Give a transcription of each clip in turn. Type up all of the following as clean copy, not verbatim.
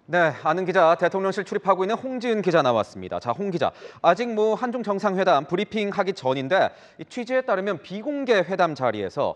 네, 아는 기자 대통령실 출입하고 있는 홍지은 기자 나왔습니다. 자, 홍 기자, 아직 한중 정상회담 브리핑하기 전인데 이 취재에 따르면 비공개 회담 자리에서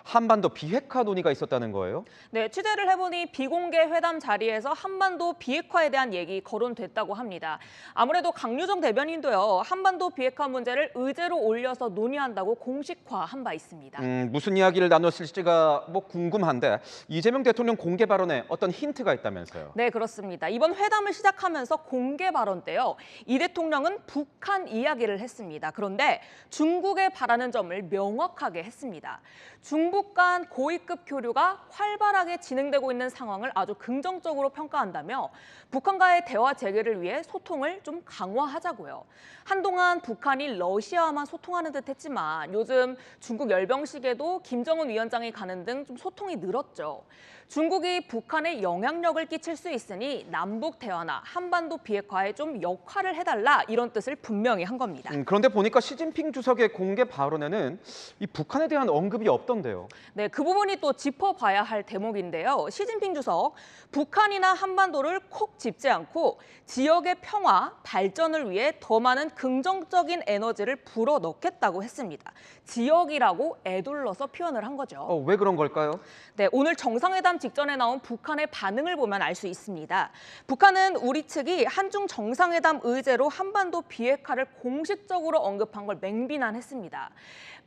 한반도 비핵화 논의가 있었다는 거예요? 네, 취재를 해보니 비공개 회담 자리에서 한반도 비핵화에 대한 얘기 거론됐다고 합니다. 아무래도 강유정 대변인도요, 한반도 비핵화 문제를 의제로 올려서 논의한다고 공식화한 바 있습니다. 무슨 이야기를 나눴을지가 궁금한데 이재명 대통령 공개 발언에 어떤 힌트가 있다면서요? 네, 그렇습니다. 이번 회담을 시작하면서 공개 발언 때요, 이 대통령은 북한 이야기를 했습니다. 그런데 중국에 바라는 점을 명확하게 했습니다. 중북 간 고위급 교류가 활발하게 진행되고 있는 상황을 아주 긍정적으로 평가한다며 북한과의 대화 재개를 위해 소통을 좀 강화하자고요. 한동안 북한이 러시아와만 소통하는 듯 했지만 요즘 중국 열병식에도 김정은 위원장이 가는 등 좀 소통이 늘었죠. 중국이 북한에 영향력을 끼칠 수 있으니 남북 대화나 한반도 비핵화에 좀 역할을 해달라 이런 뜻을 분명히 한 겁니다. 그런데 보니까 시진핑 주석의 공개 발언에는 이 북한에 대한 언급이 없던데요. 네, 그 부분이 또 짚어봐야 할 대목인데요. 시진핑 주석, 북한이나 한반도를 콕 집지 않고 지역의 평화, 발전을 위해 더 많은 긍정적인 에너지를 불어넣겠다고 했습니다. 지역이라고 에둘러서 표현을 한 거죠. 왜 그런 걸까요? 네, 오늘 정상회담 직전에 나온 북한의 반응을 보면 알 수 있습니다. 북한은 우리 측이 한중 정상회담 의제로 한반도 비핵화를 공식적으로 언급한 걸 맹비난했습니다.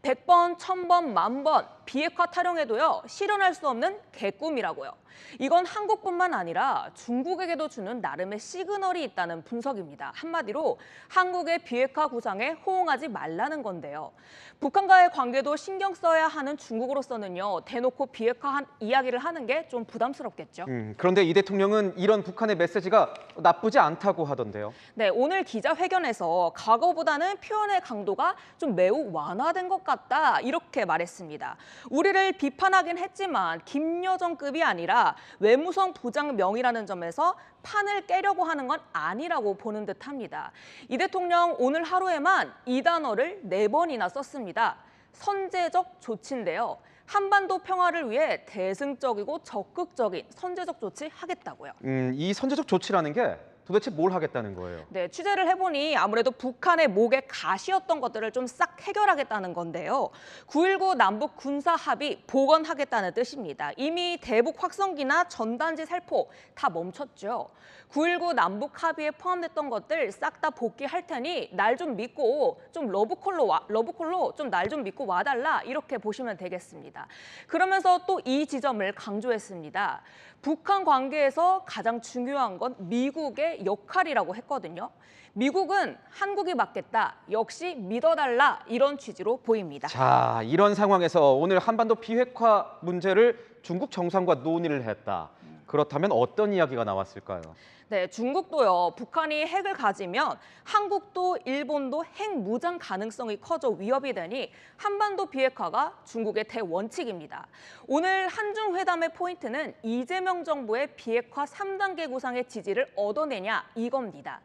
100번, 1000번, 10,000번 비핵화 타령해도요, 실현할 수 없는 개꿈이라고요. 이건 한국뿐만 아니라 중국에게도 주는 나름의 시그널이 있다는 분석입니다. 한마디로 한국의 비핵화 구상에 호응하지 말라는 건데요. 북한과의 관계도 신경 써야 하는 중국으로서는요, 대놓고 비핵화 이야기를 하는 게 좀 부담스럽겠죠. 그런데 이 대통령은 이런 북한의 메시지가 나쁘지 않다고 하던데요. 네, 오늘 기자회견에서 과거보다는 표현의 강도가 좀 매우 완화된 것 같다 이렇게 말했습니다. 우리를 비판하긴 했지만 김여정급이 아니라 외무성 부장명이라는 점에서 판을 깨려고 하는 건 아니라고 보는 듯합니다. 이 대통령 오늘 하루에만 이 단어를 4번이나 썼습니다. 선제적 조치인데요. 한반도 평화를 위해 대승적이고 적극적인 선제적 조치 하겠다고요. 이 선제적 조치라는 게 도대체 뭘 하겠다는 거예요? 네, 취재를 해보니 아무래도 북한의 목에 가시였던 것들을 좀 싹 해결하겠다는 건데요. 9.19 남북 군사 합의 복원하겠다는 뜻입니다. 이미 대북 확성기나 전단지 살포 다 멈췄죠. 9.19 남북 합의에 포함됐던 것들 싹 다 복귀할 테니 날 좀 믿고 좀 러브콜로 좀 날 좀 믿고 와달라 이렇게 보시면 되겠습니다. 그러면서 또 이 지점을 강조했습니다. 북한 관계에서 가장 중요한 건 미국의 역할이라고 했거든요. 미국은 한국이 맞겠다, 역시 믿어달라 이런 취지로 보입니다. 자, 이런 상황에서 오늘 한반도 비핵화 문제를 중국 정상과 논의를 했다. 그렇다면 어떤 이야기가 나왔을까요? 네, 중국도요, 북한이 핵을 가지면 한국도 일본도 핵 무장 가능성이 커져 위협이 되니 한반도 비핵화가 중국의 대원칙입니다. 오늘 한중 회담의 포인트는 이재명 정부의 비핵화 3단계 구상의 지지를 얻어내냐 이겁니다.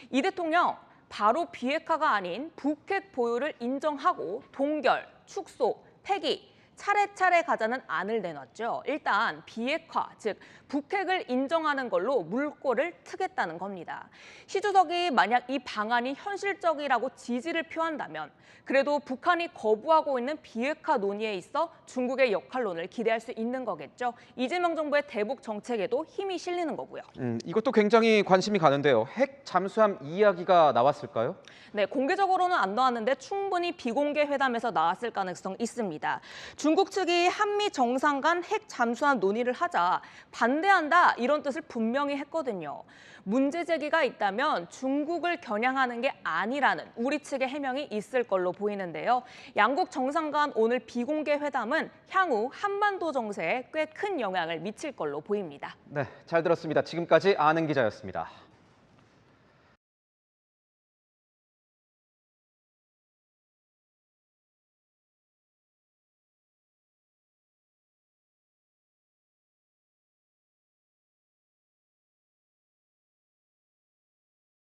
이 대통령 바로 비핵화가 아닌 북핵 보유를 인정하고 동결, 축소, 폐기 차례차례 가자는 안을 내놨죠. 일단 비핵화, 즉 북핵을 인정하는 걸로 물꼬를 트겠다는 겁니다. 시 주석이 만약 이 방안이 현실적이라고 지지를 표한다면 그래도 북한이 거부하고 있는 비핵화 논의에 있어 중국의 역할론을 기대할 수 있는 거겠죠. 이재명 정부의 대북 정책에도 힘이 실리는 거고요. 이것도 굉장히 관심이 가는데요. 핵 잠수함 이야기가 나왔을까요? 네, 공개적으로는 안 나왔는데 충분히 비공개 회담에서 나왔을 가능성 있습니다. 중국 측이 한미 정상 간 핵 잠수함 논의를 하자 반대한다 이런 뜻을 분명히 했거든요. 문제 제기가 있다면 중국을 겨냥하는 게 아니라는 우리 측의 해명이 있을 걸로 보이는데요. 양국 정상 간 오늘 비공개 회담은 향후 한반도 정세에 꽤 큰 영향을 미칠 걸로 보입니다. 네, 잘 들었습니다. 지금까지 아는 기자였습니다.